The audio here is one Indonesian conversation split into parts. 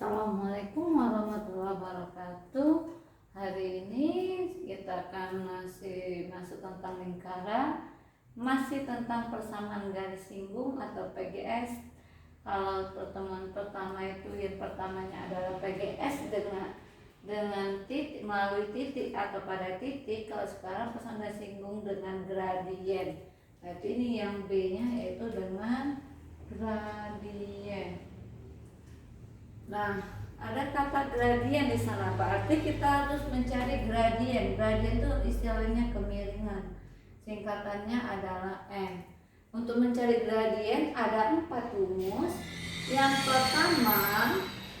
Assalamualaikum warahmatullahi wabarakatuh. Hari ini kita akan masuk tentang lingkaran, masih tentang persamaan garis singgung atau PGS. Kalau pertemuan pertama itu yang pertamanya adalah PGS dengan titik, melalui titik atau pada titik. Kalau sekarang persamaan garis singgung dengan gradien. Berarti ini yang B-nya yaitu dengan gradien. Nah, ada kata gradien di sana. Berarti kita harus mencari gradien. Gradien itu istilahnya kemiringan. Singkatannya adalah M. Untuk mencari gradien ada 4 rumus. Yang pertama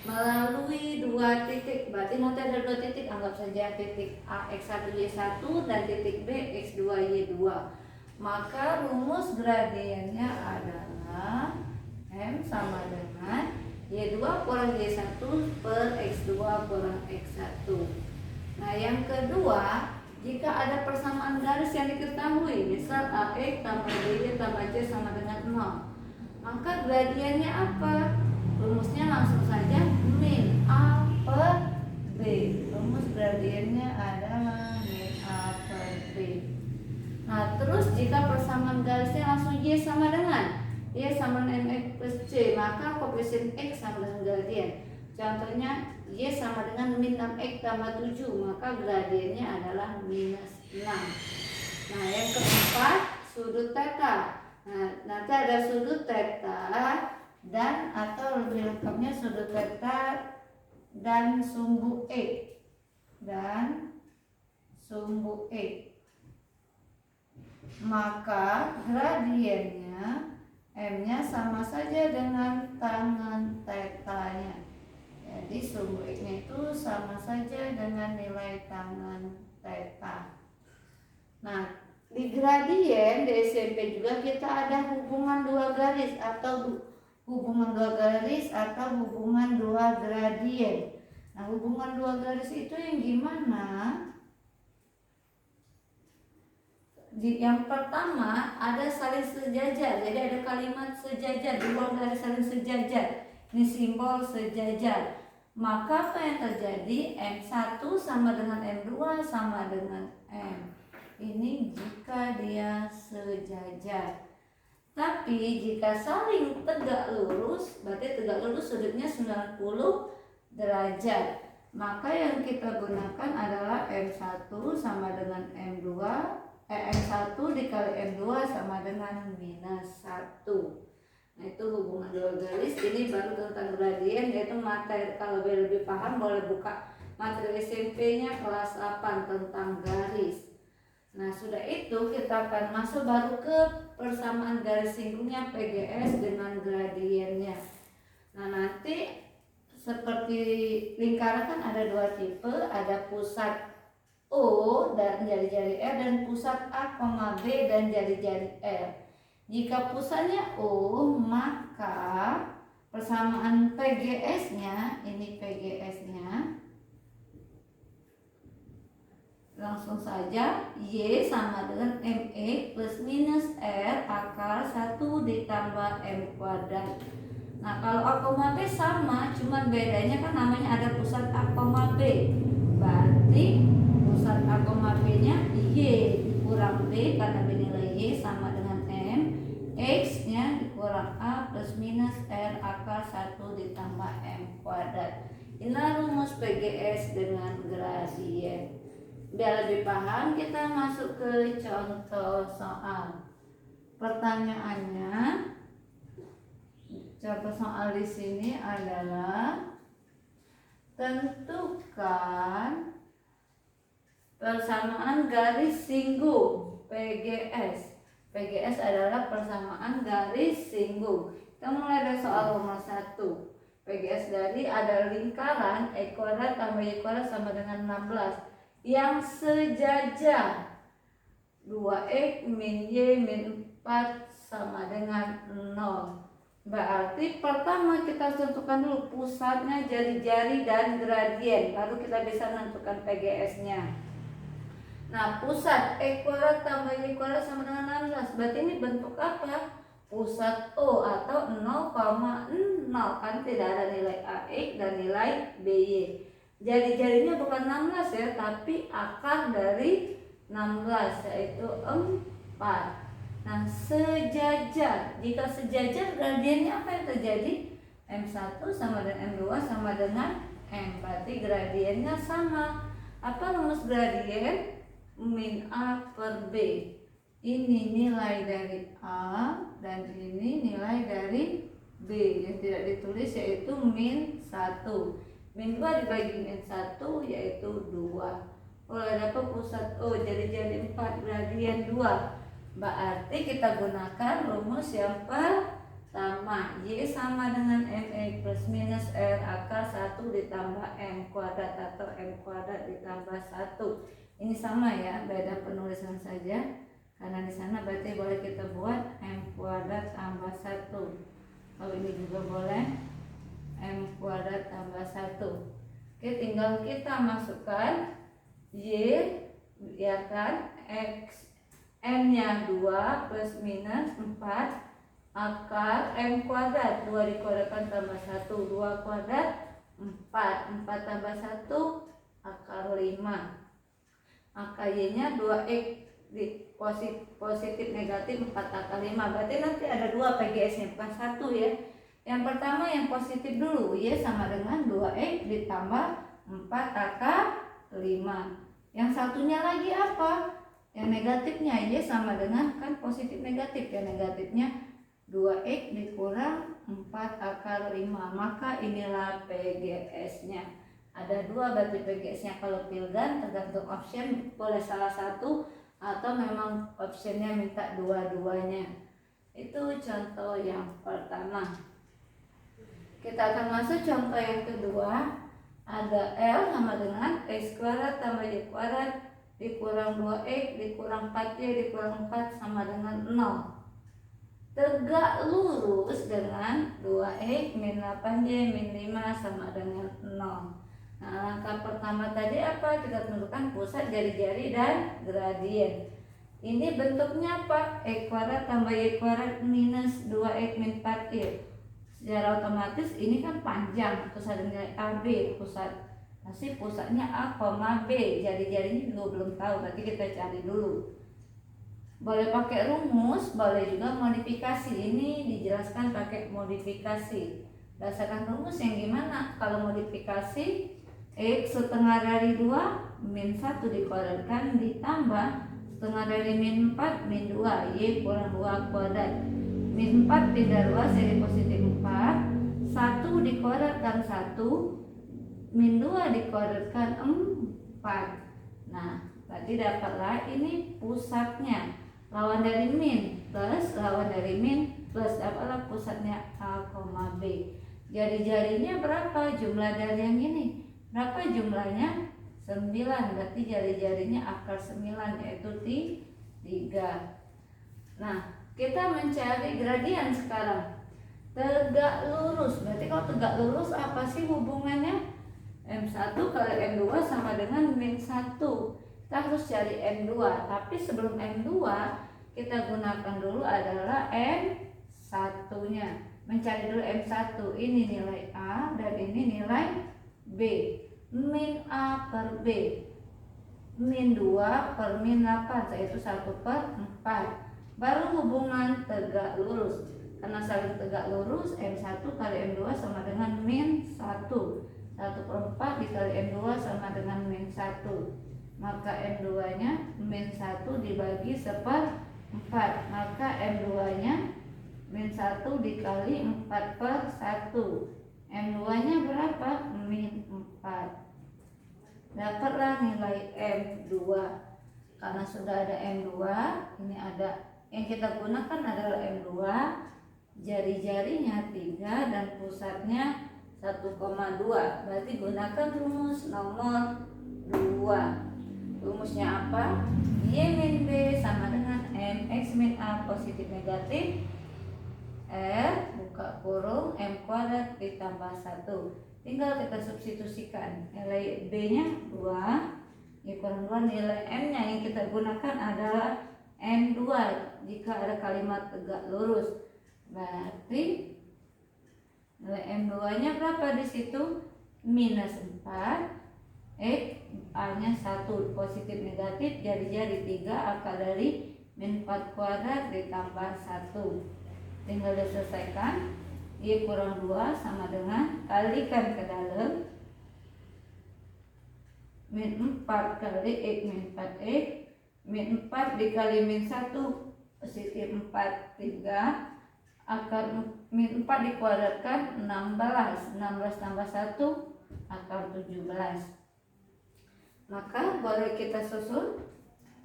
melalui 2 titik. Berarti nanti ada 2 titik. Anggap saja titik A X1 Y1 dan titik B X2 Y2. Maka rumus gradiennya adalah M sama dengan Y2 kurang Y1 per X2 kurang X1. Nah, yang kedua, jika ada persamaan garis yang diketahui, misal AX tambah BY tambah C sama dengan 0, maka gradiennya apa? Rumusnya langsung saja min A per B. Rumus gradiennya adalah min A per B. Nah, terus jika persamaan garisnya langsung Y sama dengan Y sama dengan MX plus C, maka koefisien X sama dengan gradien. Contohnya Y sama dengan min 6X tambah 7, maka gradiennya adalah minus 6. Nah, yang keempat, sudut theta. Nah, nanti ada sudut theta dan atau lebih lengkapnya sudut theta dan sumbu E. Maka gradiennya M-nya sama saja dengan tangan theta-nya. Jadi sumbu X-nya itu sama saja dengan nilai tangan theta. Nah, di gradien di SMP juga kita ada hubungan 2 garis atau hubungan 2 garis atau hubungan 2 gradien. Nah, hubungan 2 garis itu yang gimana? Yang pertama ada saling sejajar, jadi ada kalimat sejajar, dua garis saling sejajar. Ini simbol sejajar. Maka apa yang terjadi? M1 sama dengan M2 sama dengan M. Ini jika dia sejajar. Tapi jika saling tegak lurus, berarti tegak lurus sudutnya 90 derajat. Maka yang kita gunakan adalah M1 sama dengan M2. M1 dikali M2 sama dengan minus 1. Nah, itu hubungan 2 garis. Ini baru tentang gradien, yaitu materi. Kalau lebih paham boleh buka materi SMP-nya kelas 8 tentang garis. Nah, sudah itu kita akan masuk baru ke persamaan garis singgungnya PGS dengan gradiennya. Nah, nanti seperti lingkaran kan ada 2 tipe, ada pusat O dan jari-jari R dan pusat A, B dan jari-jari R. Jika pusatnya O, maka persamaan PGS-nya, ini PGS-nya, langsung saja Y sama dengan ME plus minus R akar 1 ditambah M kuadrat. Nah, kalau A, B sama, cuman bedanya kan namanya ada pusat A, B. Berarti pusat A, B-nya Y kurang B karena B nilai Y sama dengan M. X-nya dikurang A plus minus R akar 1 ditambah M kuadrat. Inilah rumus PGS dengan gradien. Biar lebih paham, kita masuk ke contoh soal. Pertanyaannya, contoh soal di sini adalah tentukan persamaan garis singgung PGS. PGS adalah persamaan garis singgung. Kita mulai dari soal nomor 1. PGS dari ada lingkaran X kuadrat tambah Y kuadrat sama dengan 16 yang sejajar. 2X min Y min 4 sama dengan 0. Berarti pertama kita tentukan dulu pusatnya jari-jari dan gradien, baru kita bisa menentukan PGS-nya. Nah, pusat X kuadrat tambah Y kuadrat sama dengan 16. Berarti ini bentuk apa? pusat O atau 0,0, kan tidak ada nilai AX dan nilai BY. Jari-jarinya bukan 16 ya, tapi akar dari 16 yaitu 4. Nah, sejajar. Jika sejajar gradiennya apa yang terjadi? M1 sama dengan M2 sama dengan M. Berarti gradiennya sama. Apa rumus gradien? Min A per B. Ini nilai dari A dan ini nilai dari B. Yang tidak ditulis yaitu min 1. Min 2 dibagi min 1 yaitu 2. Kalau dapat pusat O jari-jari 4 gradien 2. Berarti kita gunakan rumus yang pertama. Y sama dengan MX plus minus R akar 1 ditambah M kuadrat atau M kuadrat ditambah 1. Ini sama ya, beda penulisan saja. Karena di sana berarti boleh kita buat M kuadrat tambah 1. Kalau ini juga boleh M kuadrat tambah 1. Oke, tinggal kita masukkan Y ya kan, X M nya 2 plus minus 4 akar M kuadrat, 2 dikuadratkan tambah 1, 2 kuadrat 4, 4 tambah 1 akar 5. Maka Y nya 2X di positif negatif 4 akar 5. Berarti nanti ada 2 PGS nya, bukan 1 ya. Yang pertama yang positif dulu, Y sama dengan 2X ditambah 4 akar 5. Yang satunya lagi apa? Yang negatifnya, Y sama dengan, kan positif negatif ya, negatifnya 2X dikurang 4 akar 5. Maka inilah PGS nya. Ada 2 berarti PGS nya. Kalau pilgan tergantung option, boleh salah satu atau memang optionnya minta dua-duanya. Itu contoh yang pertama. Kita akan masuk contoh yang kedua. Ada L sama dengan X kuadrat tambah Y kuadrat dikurang 2X dikurang 4Y dikurang 4 sama dengan 0. Tegak lurus dengan 2X min 8Y min 5 sama dengan 0. Nah, langkah pertama tadi apa? Kita tentukan pusat jari-jari dan gradien. Ini bentuknya apa? X kuadrat tambah Y kuadrat minus 2X min 4Y. Secara otomatis ini kan panjang, terus ada nilai AB pusat. Pasti pusatnya A, B. Jari-jarinya juga belum tahu, berarti kita cari dulu. Boleh pakai rumus, boleh juga modifikasi. Ini dijelaskan pakai modifikasi. Berdasarkan rumus yang gimana? Kalau modifikasi X setengah dari 2 min 1 dikuadratkan ditambah setengah dari min 4 min 2 Y kurang 2 kuadrat. Min 4 pindah 2 jadi positif 4. 1 dikuadratkan 1 min 2 dikuadratkan 4. Nah, berarti dapatlah ini pusatnya. Lawan dari min plus lawan dari min plus, dapatlah pusatnya A, B. Jari-jarinya berapa? Jumlah dari yang ini. Berapa jumlahnya? 9. Berarti jari-jarinya akar 9 yaitu 3. Nah, kita mencari gradien sekarang. Tegak lurus. Berarti kalau tegak lurus apa sih hubungannya? M1 kali M2 sama dengan min 1. Kita harus cari M2. Tapi sebelum M2 kita gunakan dulu adalah M1 nya. Mencari dulu M1. Ini nilai A dan ini nilai B. Min A per B min 2 per min 8 yaitu 1 per 4. Baru hubungan tegak lurus. Karena saling tegak lurus, M1 kali M2 sama dengan min 1. 1 per 4 dikali M2 sama dengan min 1. Maka M2 nya min 1 dibagi 1/4. Maka M2 nya min 1 dikali 4 per 1. M2 nya berapa? Min 4. Dapatlah nilai M2. Karena sudah ada M2, ini ada yang kita gunakan adalah M2. Jari-jarinya 3 dan pusatnya 1,2. Berarti gunakan rumus nomor 2. Rumusnya apa? Y min B sama dengan MX min A positif negatif R buka kurung M kuadrat ditambah 1. Tinggal kita substitusikan. Nilai B nya 2 Y kurang 2. Nilai M nya yang kita gunakan adalah M2 jika ada kalimat tegak lurus. Berarti nilai M2 nya berapa di situ? Minus 4, A nya 1, positif negatif jari-jari 3, akar dari min 4 kuadrat ditambah 1. Tinggal diselesaikan. Y kurang 2 sama dengan kalikan ke dalam min 4 kali X min 4X, min 4 dikali min 1 positif 4, 3, akar min 4 dikuadratkan 16, 16 tambah 1 akar 17. Maka boleh kita susun,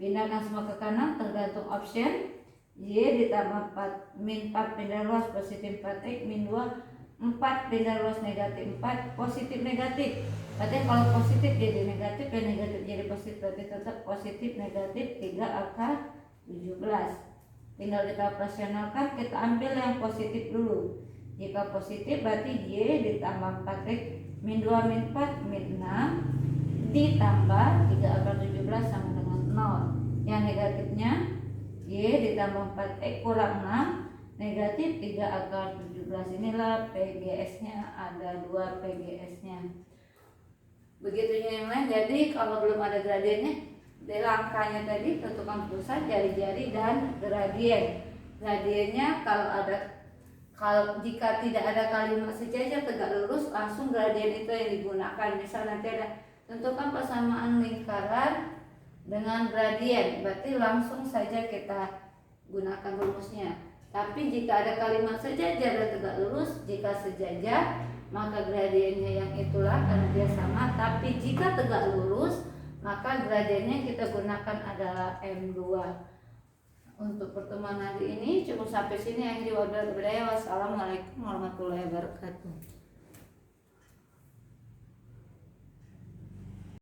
pindahkan semua ke kanan tergantung option. Y ditambah 4, min 4 pindah luas positif 4X, min 2 4 pindah luas negatif 4, positif negatif. Berarti kalau positif jadi negatif dan negatif jadi positif, berarti tetap positif negatif 3 akar 17. Tinggal kita operasionalkan, kita ambil yang positif dulu. Jika positif berarti Y ditambah 4X, min 2 min 4 min 6 ditambah 3 akar 17 sama dengan 0. Yang negatifnya Y ditambah 4X kurang 6 negatif 3 akar 17. Inilah PGS-nya, ada 2 PGS-nya. Begitu yang lain. Jadi kalau belum ada gradiennya, dari langkahnya tadi tentukan pusat, jari-jari dan gradien. Gradiennya kalau jika tidak ada kalimat sejajar tegak lurus, langsung gradien itu yang digunakan. Misal nanti ada tentukan persamaan lingkaran dengan gradien, berarti langsung saja kita gunakan rumusnya. Tapi jika ada kalimat sejajar dan tegak lurus, jika sejajar maka gradiennya yang itulah karena dia sama. Tapi jika tegak lurus maka gradiennya kita gunakan adalah M2. Untuk pertemuan hari ini cukup sampai sini. Wassalamualaikum warahmatullahi wabarakatuh.